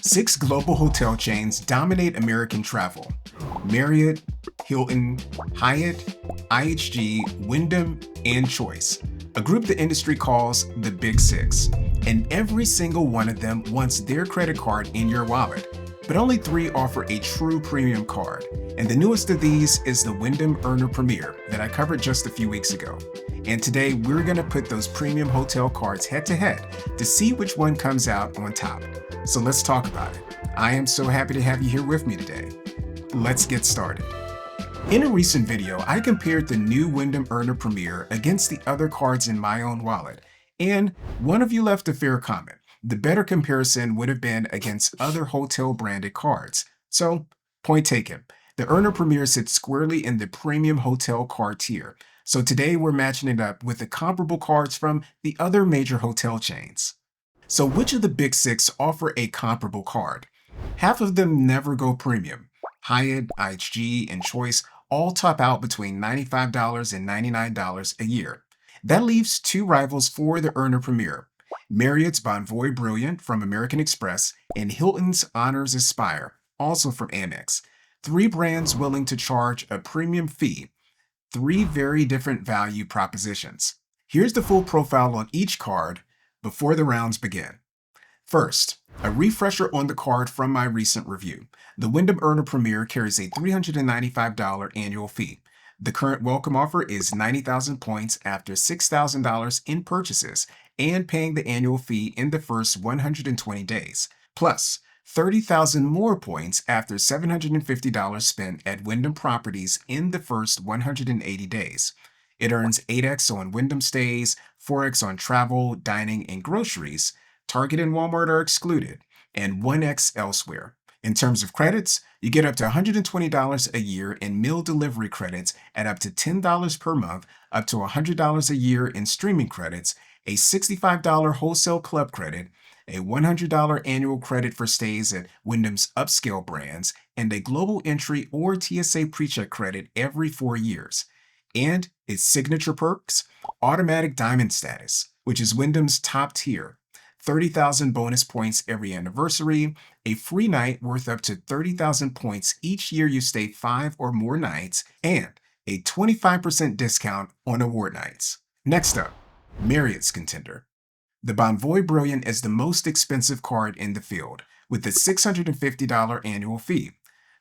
Six global hotel chains dominate American travel: Marriott, Hilton, Hyatt, IHG, Wyndham, and Choice, a group the industry calls the Big Six. And every single one of them wants their credit card in your wallet. But only three offer a true premium card. And the newest of these is the Wyndham Earner Premier that I covered just a few weeks ago. And today we're going to put those premium hotel cards head to head to see which one comes out on top. So let's talk about it. I am so happy to have you here with me today. Let's get started. In a recent video, I compared the new Wyndham Earner Premier against the other cards in my own wallet, and one of you left a fair comment. The better comparison would have been against other hotel branded cards. So, point taken. The Earner Premier sits squarely in the premium hotel card tier. So today we're matching it up with the comparable cards from the other major hotel chains. So which of the big six offer a comparable card? Half of them never go premium. Hyatt, IHG, and Choice all top out between $95 and $99 a year. That leaves two rivals for the Earner Premier: Marriott's Bonvoy Brilliant from American Express and Hilton's Honors Aspire, also from Amex. Three brands willing to charge a premium fee. Three very different value propositions. Here's the full profile on each card before the rounds begin. First, a refresher on the card from my recent review. The Wyndham Earner Premier carries a $395 annual fee. The current welcome offer is 90,000 points after $6,000 in purchases and paying the annual fee in the first 120 days, plus 30,000 more points after $750 spent at Wyndham properties in the first 180 days. It earns 8x on Wyndham stays, 4x on travel, dining, and groceries. Target and Walmart are excluded, and 1x elsewhere. In terms of credits, you get up to $120 a year in meal delivery credits at up to $10 per month, up to $100 a year in streaming credits, a $65 wholesale club credit, a $100 annual credit for stays at Wyndham's upscale brands, and a global entry or TSA PreCheck credit every 4 years. And its signature perks: automatic diamond status, which is Wyndham's top tier, 30,000 bonus points every anniversary, a free night worth up to 30,000 points each year you stay 5 or more nights, and a 25% discount on award nights. Next up, Marriott's contender. The Bonvoy Brilliant is the most expensive card in the field, with a $650 annual fee.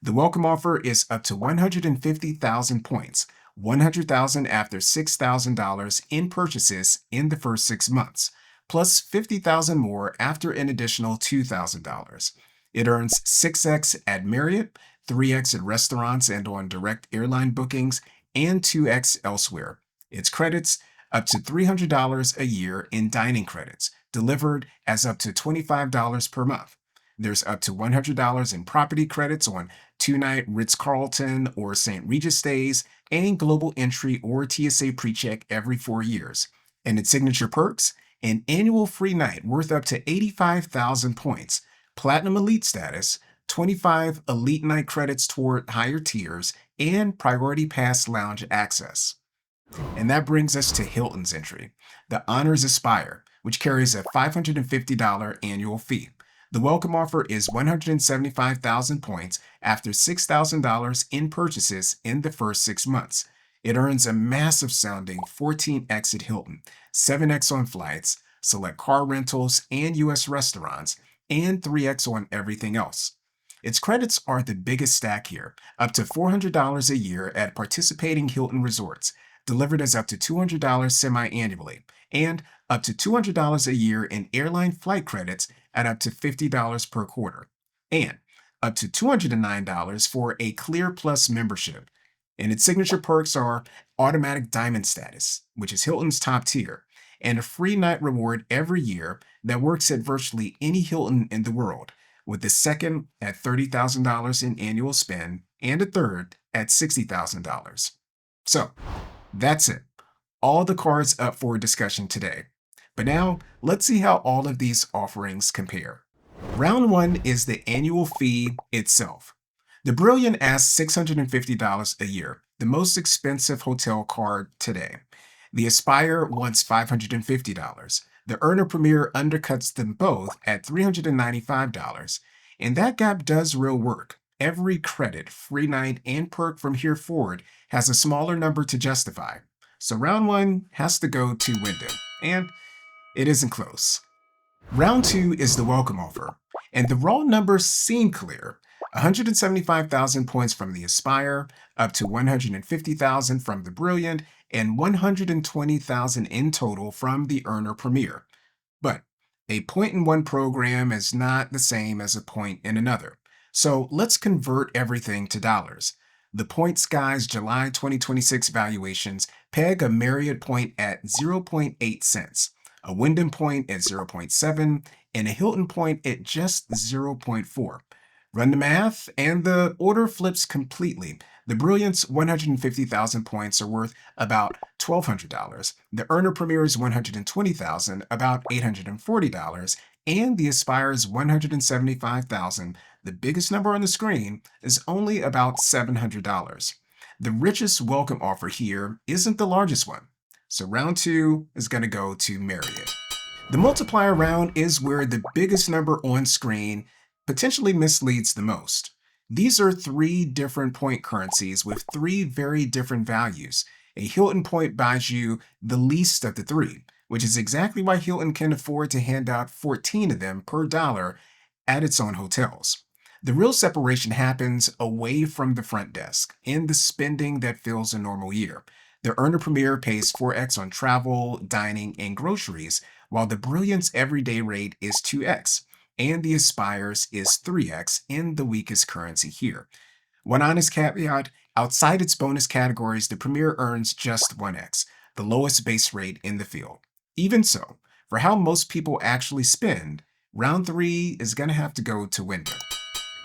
The welcome offer is up to 150,000 points, 100,000 after $6,000 in purchases in the first 6 months, plus 50,000 more after an additional $2,000. It earns 6x at Marriott, 3x at restaurants and on direct airline bookings, and 2x elsewhere. Its credits: up to $300 a year in dining credits, delivered as up to $25 per month. There's up to $100 in property credits on 2-night Ritz-Carlton or St. Regis stays, and global entry or TSA PreCheck every 4 years. And its signature perks: an annual free night worth up to 85,000 points, Platinum Elite status, 25 Elite Night credits toward higher tiers, and Priority Pass lounge access. And that brings us to Hilton's entry, the Honors Aspire, which carries a $550 annual fee. The welcome offer is 175,000 points after $6,000 in purchases in the first 6 months. It earns a massive sounding 14x at Hilton, 7x on flights, select car rentals, and U.S. restaurants, and 3x on everything else. Its credits are the biggest stack here, up to $400 a year at participating Hilton resorts, delivered as up to $200 semi-annually, and up to $200 a year in airline flight credits at up to $50 per quarter, and up to $209 for a Clear Plus membership. And its signature perks are automatic diamond status, which is Hilton's top tier, and a free night reward every year that works at virtually any Hilton in the world, with the second at $30,000 in annual spend and a third at $60,000. So, that's it. All the cards up for discussion today. But now, let's see how all of these offerings compare. Round 1 is the annual fee itself. The Brilliant asks $650 a year, the most expensive hotel card today. The Aspire wants $550. The Earner Premier undercuts them both at $395. And that gap does real work. Every credit, free night, and perk from here forward has a smaller number to justify. So round one has to go to Wyndham, and it isn't close. Round two is the welcome offer, and the raw numbers seem clear. 175,000 points from the Aspire, up to 150,000 from the Brilliant, and 120,000 in total from the Earner Premier. But a point in one program is not the same as a point in another. So let's convert everything to dollars. The Points Guy's July 2026 valuations peg a Marriott point at 0.8 cents, a Wyndham point at 0.7, and a Hilton point at just 0.4. Run the math, and the order flips completely. The Brilliant's 150,000 points are worth about $1,200. The Earner Premier's 120,000, about $840, and the Aspire's 175,000, the biggest number on the screen, is only about $700. The richest welcome offer here isn't the largest one. So round two is going to go to Marriott. The multiplier round is where the biggest number on screen potentially misleads the most. These are three different point currencies with three very different values. A Hilton point buys you the least of the three, which is exactly why Hilton can afford to hand out 14 of them per dollar at its own hotels. The real separation happens away from the front desk, in the spending that fills a normal year. The Earner Premier pays 4x on travel, dining, and groceries, while the Brilliant's everyday rate is 2x, and the Aspire's is 3x in the weakest currency here. One honest caveat, outside its bonus categories, the Premier earns just 1x, the lowest base rate in the field. Even so, for how most people actually spend, round three is going to have to go to Wyndham.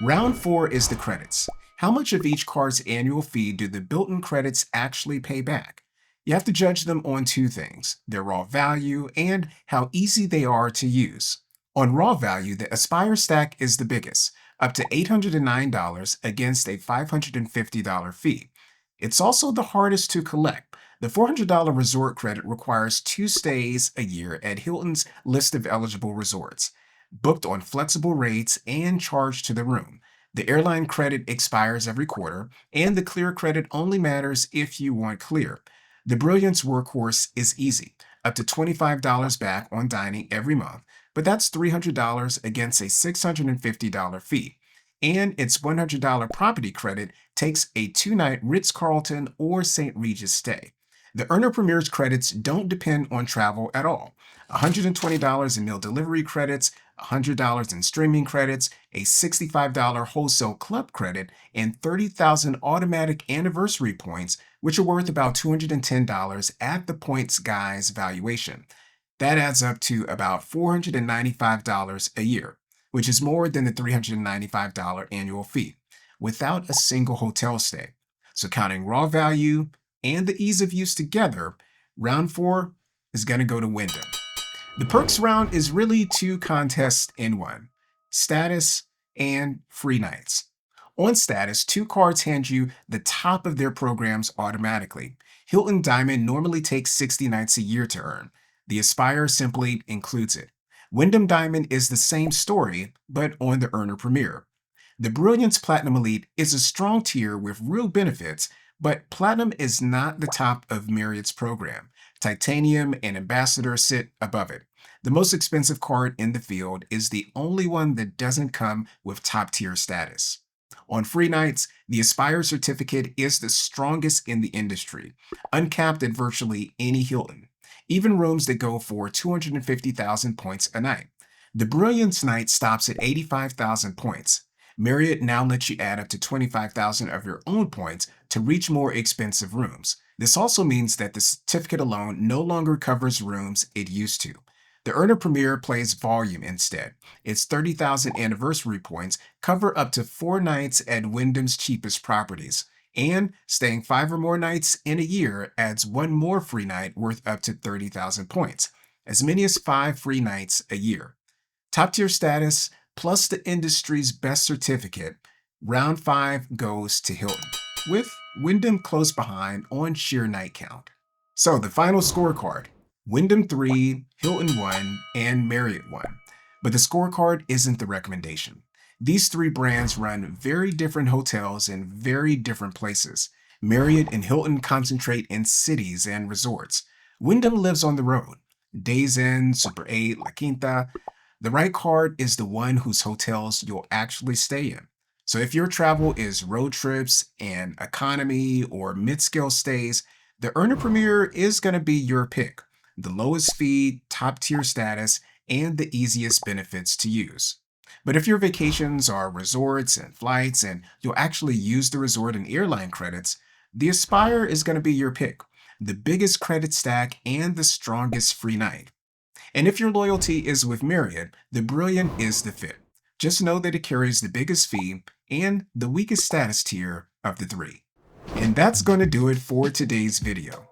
Round four is the credits. How much of each card's annual fee do the built-in credits actually pay back? You have to judge them on two things, their raw value and how easy they are to use. On raw value, the Aspire stack is the biggest, up to $809 against a $550 fee. It's also the hardest to collect. The $400 resort credit requires 2 stays a year at Hilton's list of eligible resorts, booked on flexible rates and charged to the room. The airline credit expires every quarter, and the clear credit only matters if you want clear. The Brilliant's workhorse is easy, up to $25 back on dining every month, but that's $300 against a $650 fee. And its $100 property credit takes a 2-night Ritz-Carlton or St. Regis stay. The Earner Premier's credits don't depend on travel at all. $120 in meal delivery credits, $100 in streaming credits, a $65 wholesale club credit, and 30,000 automatic anniversary points, which are worth about $210 at the Points Guy's valuation. That adds up to about $495 a year, which is more than the $395 annual fee, without a single hotel stay. So counting raw value and the ease of use together, round four is going to go to Wyndham. The perks round is really two contests in one, status and free nights. On status, two cards hand you the top of their programs automatically. Hilton Diamond normally takes 60 nights a year to earn. The Aspire simply includes it. Wyndham Diamond is the same story, but on the Earner Premier. The Brilliant's Platinum Elite is a strong tier with real benefits, but Platinum is not the top of Marriott's program. Titanium and Ambassador sit above it. The most expensive card in the field is the only one that doesn't come with top-tier status. On free nights, the Aspire certificate is the strongest in the industry, uncapped at virtually any Hilton, even rooms that go for 250,000 points a night. The Brilliance night stops at 85,000 points. Marriott now lets you add up to 25,000 of your own points to reach more expensive rooms. This also means that the certificate alone no longer covers rooms it used to. The Earner Premier plays volume instead. Its 30,000 anniversary points cover up to 4 nights at Wyndham's cheapest properties. And staying 5 or more nights in a year adds 1 more free night worth up to 30,000 points, as many as 5 free nights a year. Top tier status plus the industry's best certificate, round 5 goes to Hilton, with Wyndham close behind on sheer night count. So the final scorecard, Wyndham 3, Hilton 1, and Marriott 1. But the scorecard isn't the recommendation. These three brands run very different hotels in very different places. Marriott and Hilton concentrate in cities and resorts. Wyndham lives on the road. Days Inn, Super 8, La Quinta. The right card is the one whose hotels you'll actually stay in. So if your travel is road trips and economy or mid-scale stays, the Earner Premier is going to be your pick. The lowest fee, top tier status, and the easiest benefits to use. But if your vacations are resorts and flights and you'll actually use the resort and airline credits, the Aspire is going to be your pick. The biggest credit stack and the strongest free night. And if your loyalty is with Marriott, the Brilliant is the fit. Just know that it carries the biggest fee and the weakest status tier of the three. And that's going to do it for today's video.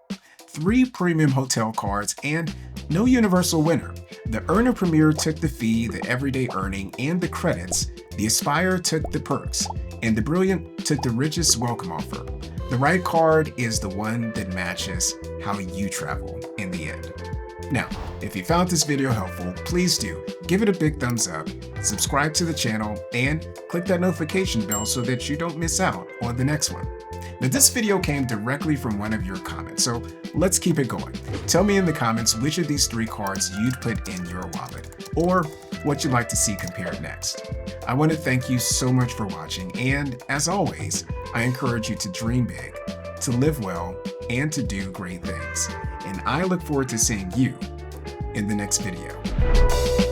3 premium hotel cards and no universal winner. The Earner Premier took the fee, the everyday earning, and the credits. The Aspire took the perks, and the Brilliant took the richest welcome offer. The right card is the one that matches how you travel in the end. Now, if you found this video helpful, please do give it a big thumbs up, subscribe to the channel, and click that notification bell so that you don't miss out on the next one. Now, this video came directly from one of your comments, so let's keep it going. Tell me in the comments which of these 3 cards you'd put in your wallet, or what you'd like to see compared next. I want to thank you so much for watching, and as always, I encourage you to dream big, to live well, and to do great things. And I look forward to seeing you in the next video.